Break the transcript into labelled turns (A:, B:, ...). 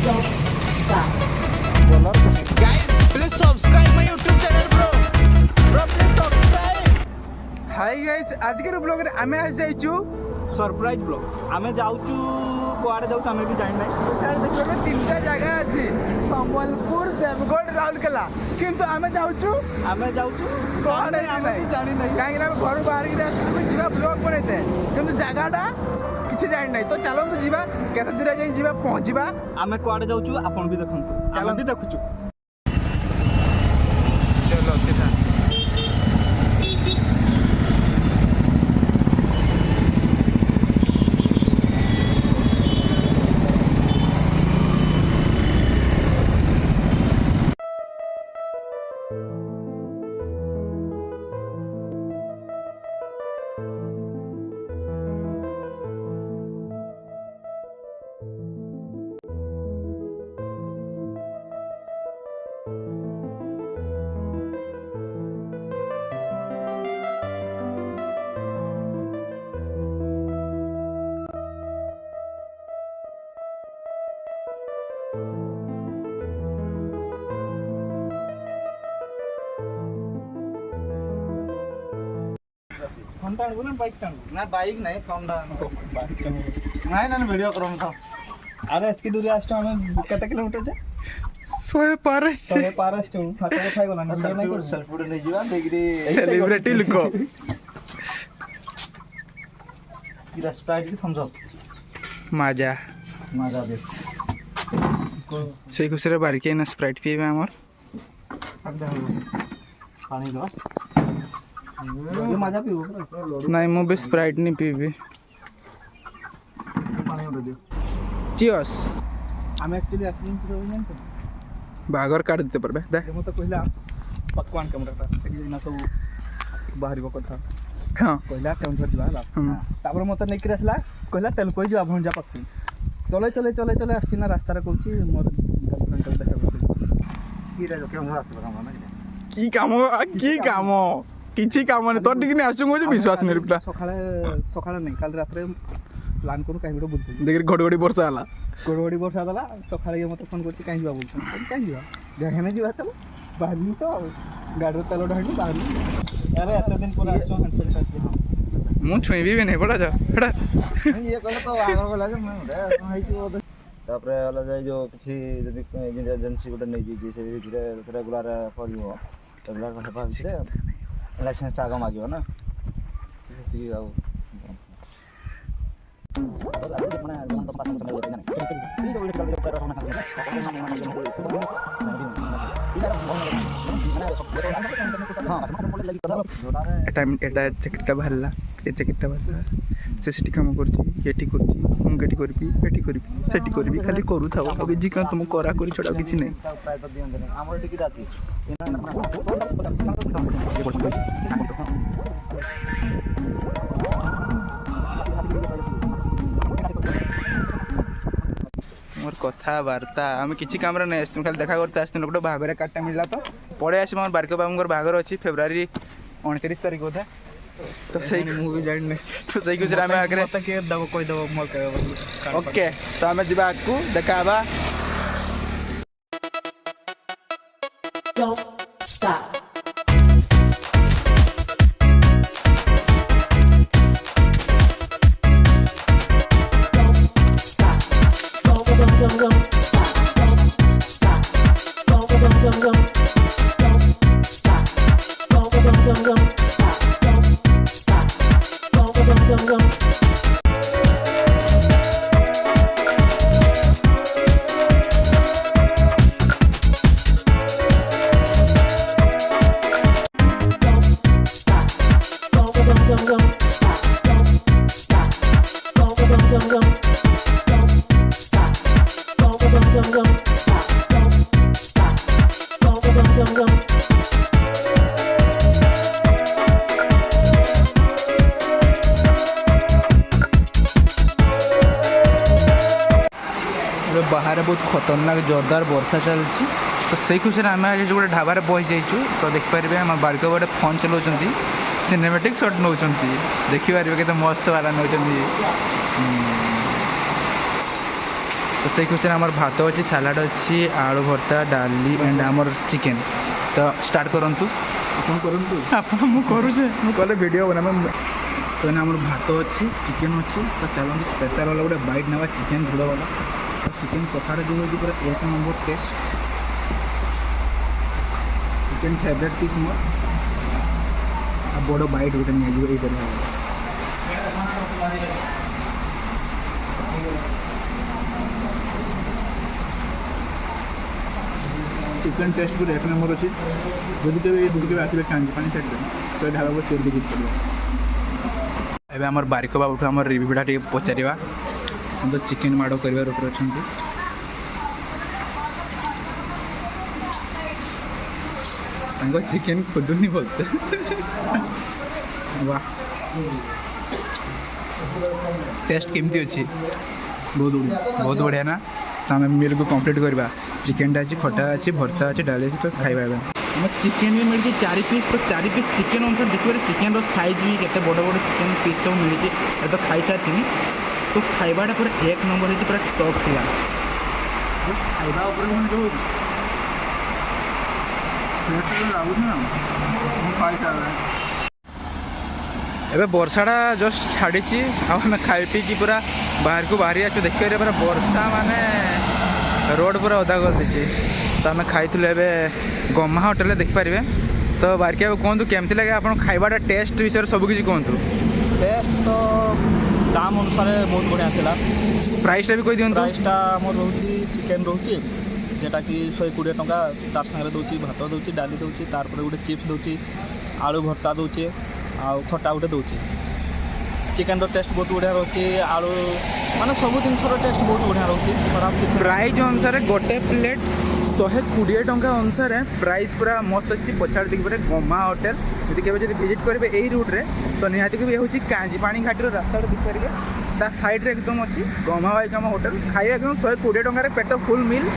A: Don't stop.
B: Guys, please subscribe my YouTube channel, bro. Bro, please subscribe.
C: Hi guys आज के blog रे आमे आज जाइछु
D: सरप्राइज ब्लॉग आमे जाउचु कुआडे जाउचु आमे भी जानि नै
C: सार देखबे तीनटा जगह अछि संबलपुर देवगढ़ राउरकेला किंतु आमे जाउछु कोआडे
D: आमे भी जानि नै
C: काहे ना घर बाहर के रास्ते जीवा ब्लॉग बनैते किंतु जगहटा किछि जानि नै तो चलो तो जीवा केते दूर जाई जीवा पहुंचीबा
D: आमे कुआडे जाउचु आपन भी देखंतु आमे भी देखुचु
C: चलो सीधा
D: फोन टाणबो ना बाइक टाणबो
B: ना बाइक नहीं फोन
D: बाइक टाणबो
B: नहीं ना वीडियो करम था
D: अरे एतकी दूरी आस्तो आमे केते किलोमीटर जा
C: 100 पारस
D: तले पारस्टो फाटा खाइ गला ना वीडियो नहीं कर
B: सेल्फी फोटो नहीं जीवा देखि
C: सेलिब्रिटी लुको
B: किरा स्प्राइट की थम्स अप
C: मजा
B: मजा दे
C: से खुसरे बारके ना स्प्राइट पीबे हमर
B: पानी दो
D: ये मजा पियो
C: नहीं मो बे स्प्राइट नहीं पीबे
B: पानी उड़ दियो
C: चियर्स
D: आमे एक्चुअली आसिन तो जानते
C: बागर काट देते परबे दे
D: म तो कहला पकवान कैमराटा सेकी ना सब बाहरी कथा
C: हां
D: कहला केउंझर जिवा हला तापर मते नै किरासला कहला तेल कोइ जिवा भंजा पक्की चले चले चले चले आछि ना रास्ता रे कहूची मोर गर्लफ्रेंड को देखा बोली
B: किरा जो के हमरा काम ना
C: की काम किछि काम नै तोर टिक नै आसु मो विश्वास नै रुपला
D: सकाळे सकाळे नै काल रात्रे प्लान करू काई वीडियो बोलते
C: देख घडघडी वर्षा आला
D: गोडोडी वर्षा दला सकाळे मते फोन करछि काई जिवा बोलछन काई जिवा गहने जिवा चलो बाहरी तो गाड़ी तेल ढाणी बाहरी अरे एत दिन पर आछो हैंडसेट पास
C: मु छुईबी भी नहीं पड़ा जा एड़ा
B: ये कहले तो आगर को लागे मैं हाई की तापर वाला जाय जो किछि जदि एजेंसी गोटे नै जे से रेगुलर करियो रेगुलर को हेबा भितरे लाइसेंस आग मागियो ना ठीक आ
C: এটা চাকরিটা ভাল্লা এই চাকরিটা ভাল্লা সে সেটি কাম করছি এটি করছি ମୁଁ কেটি করবি এটি করবি সেটি করবি খালি করুথাও আগে জি কাম তুমি করা করি ছড়া কিছু নাই
B: প্রায় তো দিন দেন আমার টিকিট আছে
C: मोर कथबार्ता आम किसी काम नहीं आसतु खाली देखा करते आसतु गोटे बाहागर कार्डटा मिलला तो पड़े आस मोर बारिक बाबूर बाहागर अच्छी फेब्रुआरी 29 तारीख बोधे तो सही
D: मूवी जानि
C: तो सही कुछ आम आगे
D: मते के दबो कोइ दबो मोर कहबो
C: ओके तो आम जा आगू देखा
A: Don't stop. Don't stop. Don't stop. Don't stop. Don't stop. Don't stop. Don't stop. Don't.
C: बाहर बहुत खतरनाक जोरदार वर्षा चलती तो सही खुशी आम आज गोटे ढाबार बही जाइए तो देखिपारे आम बारिक गोटे फोन चलाउं सिनेमेटिक शॉट नौ देखिपारे के मस्त वाला नौ तो तो से क्वेश्चन आमर भात अच्छी सालाड अच्छी आलू भर्ता डाली एंड आमर चिकेन तो स्टार्ट करंतु
D: ଆପଣ କରନ୍ତୁ
C: ଆପଣ ମୁଁ କରୁଛେ ମୁଁ କଲେ ଭିଡ଼ିଓ ବନାବେ ତ ଏଇନା ଆମର ଭାତ ଅଛି ଚିକେନ୍ ଅଛି ତ ଚାଲନ୍ତୁ ସ୍ପେଶାଲ୍ ବାଲା ଗୋଟେ ବାଇଟ୍ ନେବା ଚିକେନ୍ ଝୋଳ ବାଲା ତ ଚିକେନ୍ କଷାଟା ଯେଉଁ ହେଉଛି ପୁରା 1 number test chicken favourite piece ମୋର ଆଉ ବଡ଼ ବାଇଟ୍ ଗୋଟେ ନିଆଯିବ ଏଇପରି ଭାବରେ चिकेन टेस्ट पूरा 1 नंबर अच्छी जदि के आसवे कांजी पानी छाड़ी तो ये ढाबा को शेयर भी कर एवं आम बारिक बाबू आम रिव्यूटा टे पचार हम तो चिकेन माड़ कर अच्छा चिकेन खोदुनी बोलते वाह टेस्ट केमती अच्छी बहुत बढ़िया ना तो आम मिल को कंप्लीट करवा चिकेनटा अच्छी खटा अच्छी भर्ता अच्छी डाली अच्छी तो खाଇବା आम चिकेन भी मिली 4 पीस तो 4 पीस चिकेन अनुसार देखिए चिकेन साइज भी केते बड़ बड़ चिकेन पीस सब मिली तो खाई सारी तो खाइबाटा पूरा 1 नंबर है पूरा टॉप थिला खाइबा ऊपर मन जो एबे वर्षाटा जस्ट छाड़ी आम खाई पी पूरा बाहर को बाहरी आसु देखिए पूरा वर्षा माने रोड पूरा ओदा कर देछि तो आम खाई गमा होटेल देखिपारे तो बारकी बाबू कहतु केमती लगे आप खाइबाटा टेस्ट विषय सब किसी कहतु
D: टेस्ट तो दाम अनुसार बहुत बढ़िया थिला
C: प्राइसटा भी कही दिखाँ
D: प्राइसटा आमर रोचे चिकेन रोचे जेटा कि 120 टंका तार सागर दूसरी भात दूसरी डाली दूसरी तार गोटे चिप्स दूसरी आलू भर्ता दूचे आउ खटा गोटे दूचे चिकेन टेस्ट बहुत बढ़िया रोचे आलू माने सब जिनसर टेस्ट बहुत बढ़िया रोचे खराब किसी
C: प्राइस अनुसार गोटे प्लेट 120 टंका अनुसार प्राइस पूरा मस्त अच्छी पछाड़ देखिए पूरा गमा होटेल यदि केवे जब विजिट करेंगे यही रूट्रे तो निहाती भी हूँ कांजी पानी घाटी रास्ता देखिपारे ता साइड रे एकदम अच्छी गमा बाइक होटेल खाइए एकदम 120 टंका पेट फुल मिल